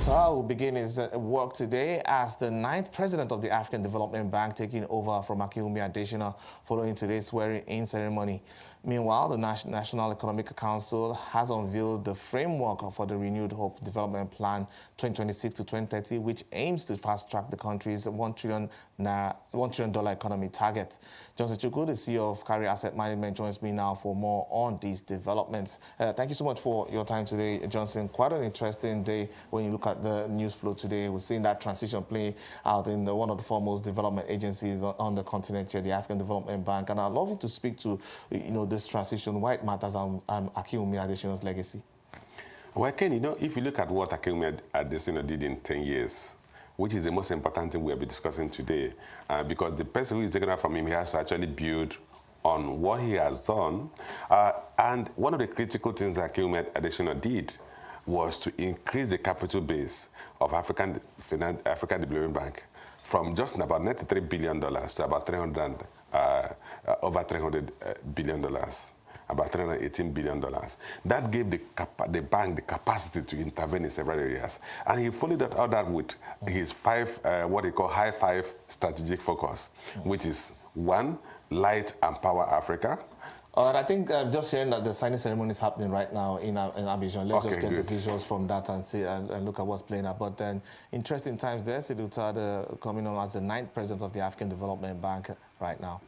Tah will begin his work today as the 9th president of the African Development Bank, taking over from Akinwumi Adesina following today's swearing-in ceremony. Meanwhile, the National Economic Council has unveiled the framework for the Renewed Hope Development Plan 2026 to 2030, which aims to fast-track the country's $1 trillion economy target. Johnson Chukwu, the CEO of Cowry Asset Management, joins me now for more on these developments. Thank you so much for your time today, Johnson. Quite an interesting day when you look at the news flow today. We're seeing that transition play out in one of the foremost development agencies on the continent here, the African Development Bank. And I'd love you to speak to, this transition, why it matters, and Akinwumi Adesina's legacy. Well, Ken, if you look at what Akinwumi Adesina did in 10 years, which is the most important thing we'll be discussing today, because the person who is taken out from him, he has to actually build on what he has done. And one of the critical things that Akinwumi Adesina did was to increase the capital base of African Development Bank from just about $93 billion to about over $300 billion, about $318 billion. That gave the bank the capacity to intervene in several areas. And he followed that out with his what he call high five strategic focus, which is 1, light and power Africa. I think just sharing that the signing ceremony is happening right now in Abidjan. Let's just get the visuals from that and see and look at what's playing out. But then, interesting times there. Sidi Ould Tah coming on as the 9th president of the African Development Bank right now.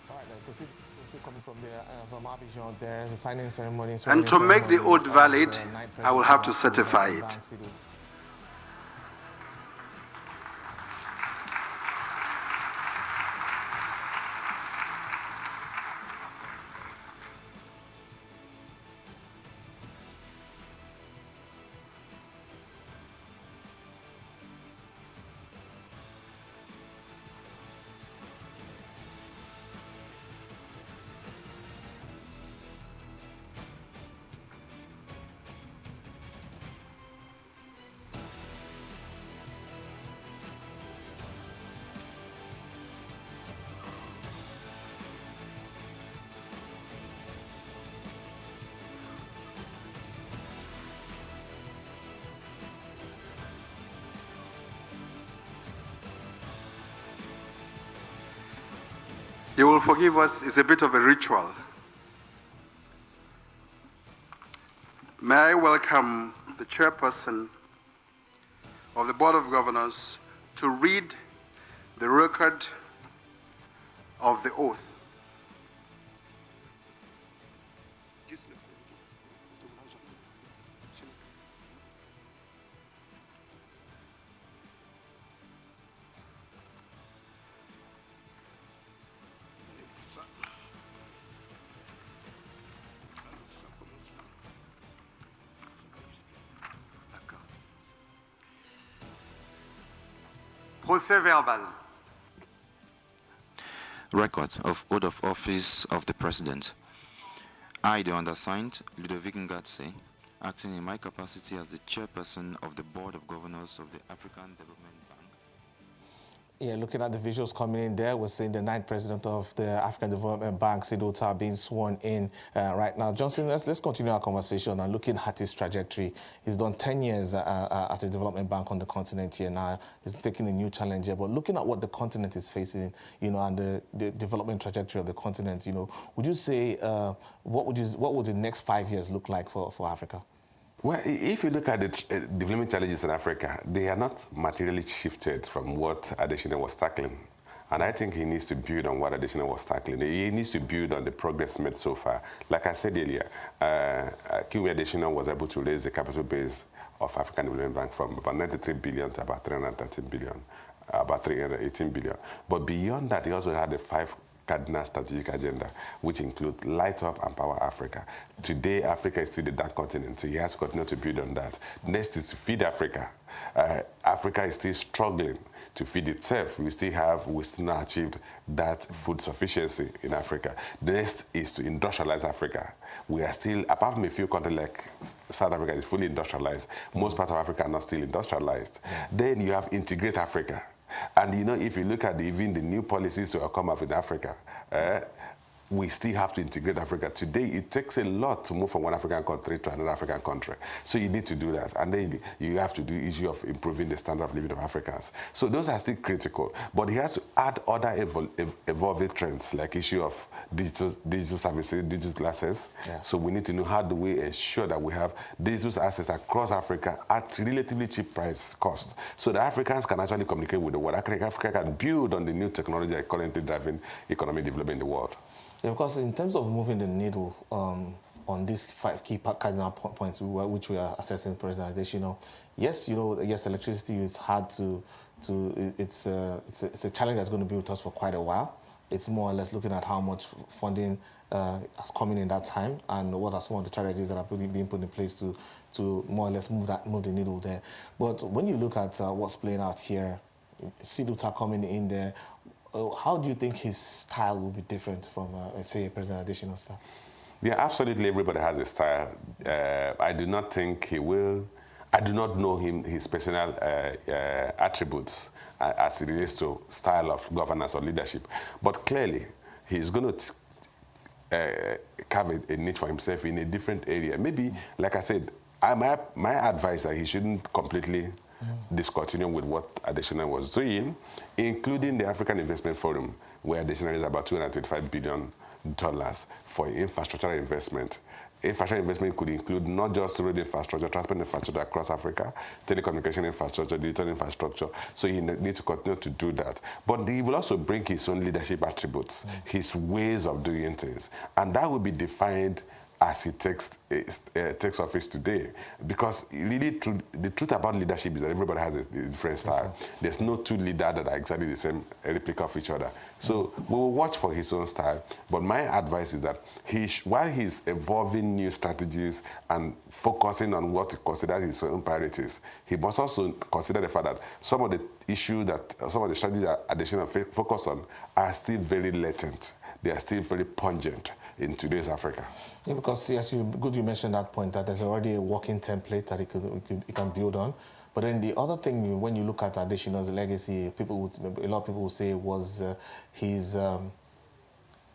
All right, then, still coming from there, from Abidjan there, the signing ceremony. And to make the oath valid, I will have to certify it. You will forgive us, it's a bit of a ritual. May I welcome the chairperson of the Board of Governors to read the record of the oath. Procès verbal. Record of oath of office of the President. I, the undersigned, Ludovic Ngatse, acting in my capacity as the chairperson of the Board of Governors of the African Development Bank. Yeah, looking at the visuals coming in there, we're seeing the 9th president of the African Development Bank, Sidi Ould Tah, being sworn in right now. Johnson, let's continue our conversation and looking at his trajectory. He's done 10 years at a development bank on the continent here now. He's taking a new challenge here. But looking at what the continent is facing, and the development trajectory of the continent, would you say, what would the next 5 years look like for Africa? Well, if you look at the development challenges in Africa, they are not materially shifted from what Adesina was tackling. And I think he needs to build on what Adesina was tackling. He needs to build on the progress made so far. Like I said earlier, Akinwumi Adesina was able to raise the capital base of African Development Bank from about 93 billion to about 313 billion, about 318 billion. But beyond that, he also had the 5 cardinal strategic agenda, which include Light Up and Power Africa. Today, Africa is still the dark continent, so he has to continue to build on that. Next is to feed Africa. Africa is still struggling to feed itself. We still not achieved that food sufficiency in Africa. The next is to industrialize Africa. We are still, apart from a few countries like South Africa is fully industrialized, most parts of Africa are not still industrialized. Then you have integrate Africa. And you know, if you look at even the new policies that will come up in Africa, we still have to integrate Africa. Today, it takes a lot to move from one African country to another African country. So you need to do that. And then you have to do the issue of improving the standard of living of Africans. So those are still critical. But he has to add other evolving trends, like issue of digital services, digital access. Yeah. So we need to know how do we ensure that we have digital access across Africa at relatively cheap price cost, so that Africans can actually communicate with the world. Africa can build on the new technology that currently driving economic development in the world. Yeah, because in terms of moving the needle on these 5 key cardinal points which we are assessing, President Adesina, yes, electricity is hard it's a challenge that's going to be with us for quite a while. It's more or less looking at how much funding has come in that time and what are some of the strategies that are being put in place to more or less move the needle there. But when you look at what's playing out here, Sidi Ould Tah coming in there, how do you think his style will be different from, say, President Adesina's style? Yeah, absolutely. Everybody has a style. I do not think he will. I do not know his personal attributes as it relates to style of governance or leadership. But clearly, he's going to carve a niche for himself in a different area. Maybe, like I said, my advice is that he shouldn't completely discontinue with what Adesina was doing, including the African Investment Forum, where Adesina is about $225 billion for infrastructure investment. Infrastructure investment could include not just road infrastructure, transport infrastructure across Africa, telecommunication infrastructure, digital infrastructure. So he needs to continue to do that. But he will also bring his own leadership attributes, his ways of doing things. And that will be defined as he takes office today. Because really, the truth about leadership is that everybody has a different style. Yes, there's no two leaders that are exactly the same replica of each other. So we will watch for his own style. But my advice is that while he's evolving new strategies and focusing on what he considers his own priorities, he must also consider the fact that some of the issues some of the strategies that Adesina focus on are still very latent. They are still very pungent in today's Africa. Yeah, because yes, you mentioned that point, that there's already a working template that he can build on. But then the other thing, when you look at Adesina's legacy, a lot of people would say was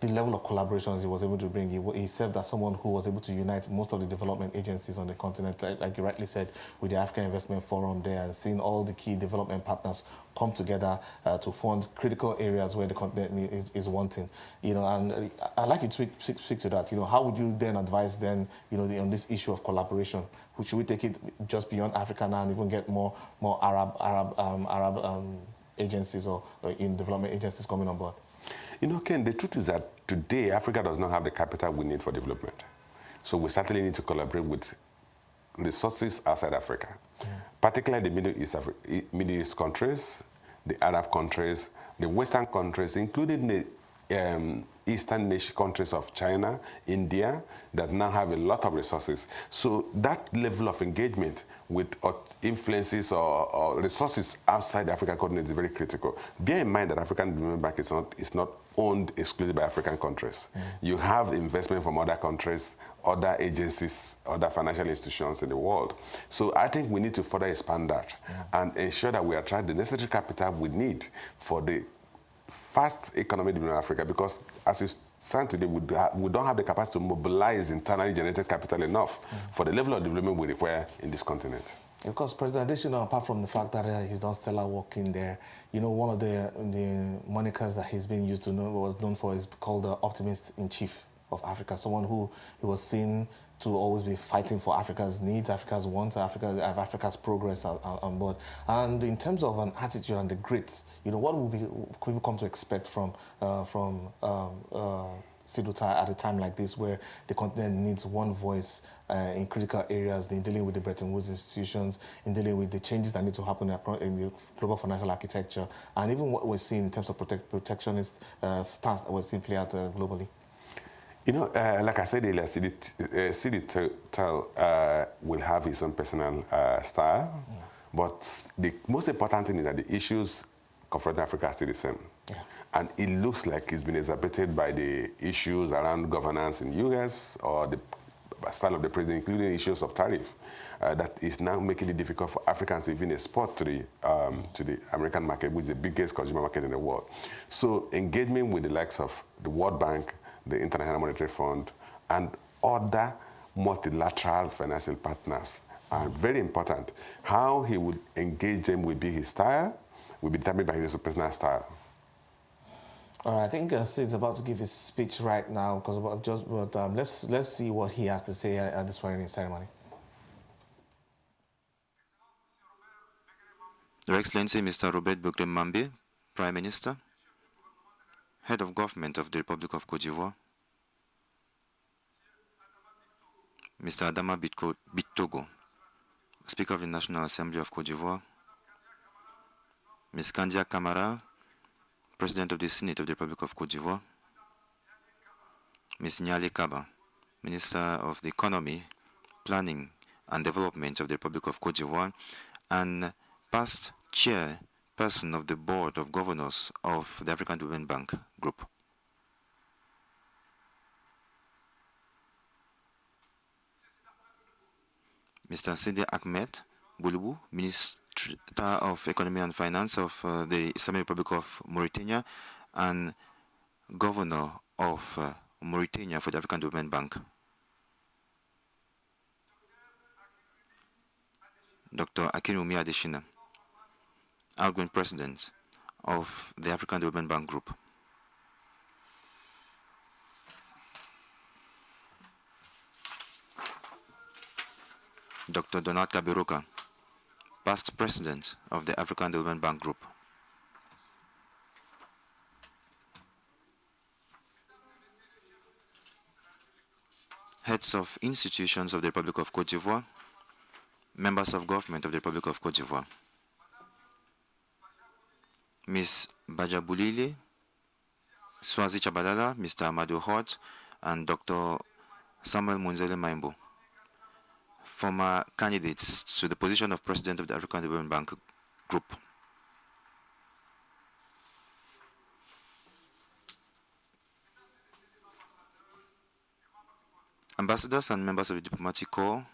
the level of collaborations he was able to bring. He served as someone who was able to unite most of the development agencies on the continent, like you rightly said, with the African Investment Forum there, and seeing all the key development partners come together to fund critical areas where the continent is wanting. And I'd like you to speak to that. How would you then advise them, on this issue of collaboration? Should we take it just beyond Africa now and even get more Arab agencies or in development agencies coming on board? Ken, the truth is that today Africa does not have the capital we need for development. So we certainly need to collaborate with resources outside Africa, particularly the Middle East countries, the Arab countries, the Western countries, including the Eastern nation countries of China, India, that now have a lot of resources. So that level of engagement with influences or resources outside the African continent is very critical. Bear in mind that African Development Bank is not owned exclusively by African countries. You have investment from other countries, other agencies, other financial institutions in the world. So I think we need to further expand that and ensure that we attract the necessary capital we need for the fast economic development in Africa, because as it stands today, we don't have the capacity to mobilize internally generated capital enough for the level of development we require in this continent. Because President Adesina, apart from the fact that he's done stellar work in there, one of the monikers that he's been used to was known for is called the optimist in chief of Africa, someone who he was seen to always be fighting for Africa's needs, Africa's wants, Africa's progress on board. And in terms of an attitude and the grit, what could we come to expect from Sidi Ould Tah, at a time like this where the continent needs one voice in critical areas, in dealing with the Bretton Woods institutions, in dealing with the changes that need to happen in the global financial architecture, and even what we're seeing in terms of protectionist stance that we're seeing play out globally? You know, like I said earlier, Sidi Ould will have his own personal style, but the most important thing is that the issues confronting Africa are still the same. Yeah. And it looks like it's been exacerbated by the issues around governance in the U.S. or the style of the president, including issues of tariff, that is now making it difficult for Africans to even export to the American market, which is the biggest consumer market in the world. So engagement with the likes of the World Bank, the International Monetary Fund, and other multilateral financial partners are very important. How he will engage them will be his style, will be determined by his personal style. All right, I think Sid's about to give his speech right now, because let's see what he has to say at the swearing-in ceremony. Your Excellency, Mr. Robert Bokle Mambe, Prime Minister, Head of Government of the Republic of Côte d'Ivoire, Mr. Adama Bittogo, Speaker of the National Assembly of Côte d'Ivoire, Ms. Kandia Kamara, President of the Senate of the Republic of Côte d'Ivoire, Ms. Nyale Kaba, Minister of the Economy, Planning and Development of the Republic of Côte d'Ivoire, and past chairperson of the Board of Governors of the African Development Bank Group. Mr. Sidi Ahmed Goulbou, Minister of Economy and Finance of the Islamic Republic of Mauritania and Governor of Mauritania for the African Development Bank. Dr. Akinwumi Adesina, outgoing President of the African Development Bank Group. Dr. Donald Kaberuka, past President of the African Development Bank Group. Heads of institutions of the Republic of Côte d'Ivoire, members of government of the Republic of Côte d'Ivoire. Ms. Bajaboulile, Swazi Chabadala, Mr. Amadou Hort, and Dr. Samuel Munzele Maimbo, former candidates to the position of President of the African Development Bank Group. Ambassadors and members of the diplomatic corps,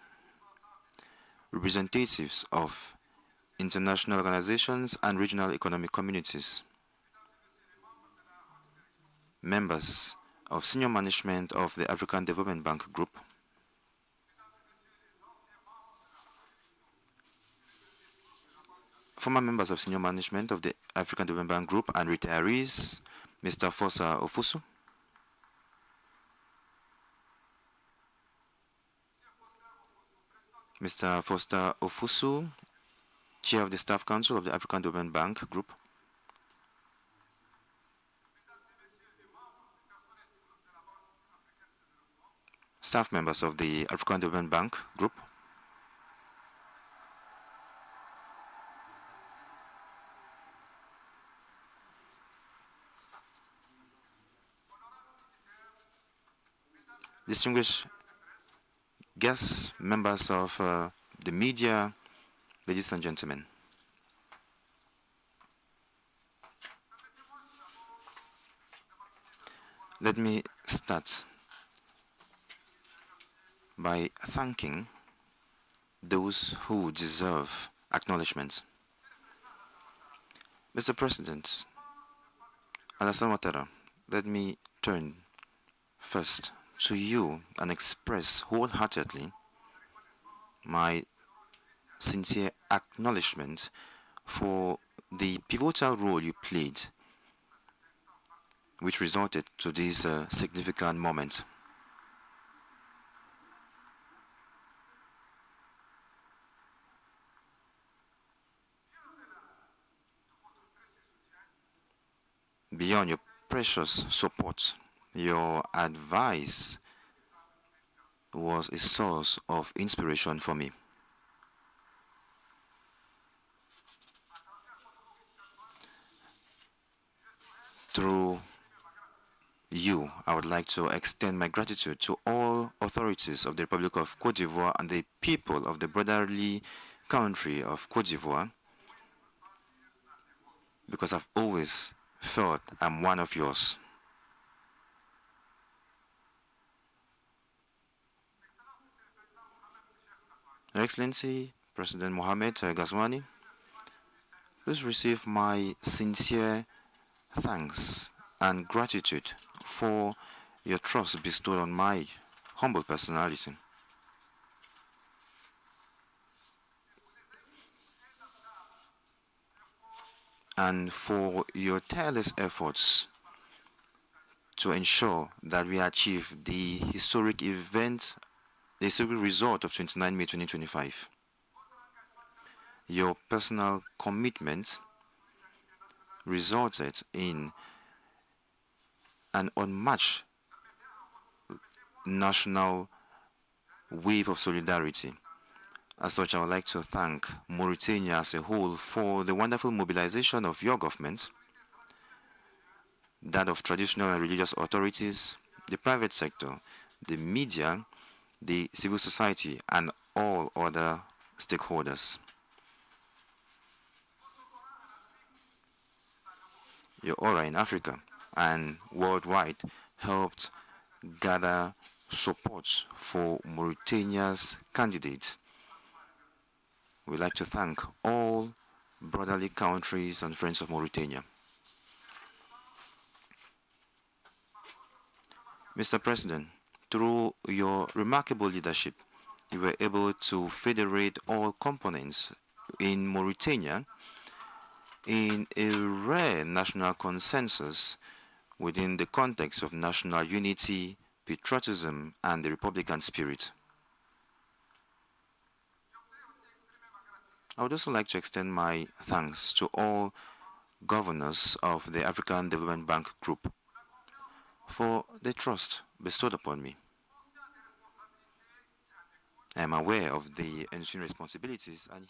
representatives of international organizations and regional economic communities, members of senior management of the African Development Bank Group, former members of senior management of the African Development Bank Group and retirees, Mr. Fosa Ofusu, Mr. Foster Ofusu, Chair of the Staff Council of the African Development Bank Group, staff members of the African Development Bank Group, distinguished guests, members of the media, ladies and gentlemen. Let me start by thanking those who deserve acknowledgement. Mr. President, Alassane Ouattara, let me turn first to you and express wholeheartedly my sincere acknowledgement for the pivotal role you played, which resulted to this significant moment. Beyond your precious support, Your advice was a source of inspiration for me. Through you, I would like to extend my gratitude to all authorities of the Republic of Cote d'Ivoire and the people of the brotherly country of Cote d'Ivoire, because I've always felt I'm one of yours. Your Excellency, President Mohamed Ghazouani, please receive my sincere thanks and gratitude for your trust bestowed on my humble personality, and for your tireless efforts to ensure that we achieve the historic event, the historic result of 29 May 2025. Your personal commitment resulted in an unmatched national wave of solidarity. As such, I would like to thank Mauritania as a whole for the wonderful mobilization of your government, that of traditional and religious authorities, the private sector, the media, the civil society, and all other stakeholders. Your aura in Africa and worldwide helped gather support for Mauritania's candidate. We'd like to thank all brotherly countries and friends of Mauritania. Mr. President, through your remarkable leadership, you were able to federate all components in Mauritania in a rare national consensus within the context of national unity, patriotism, and the Republican spirit. I would also like to extend my thanks to all governors of the African Development Bank Group for the trust bestowed upon me. I am aware of the ensuing responsibilities and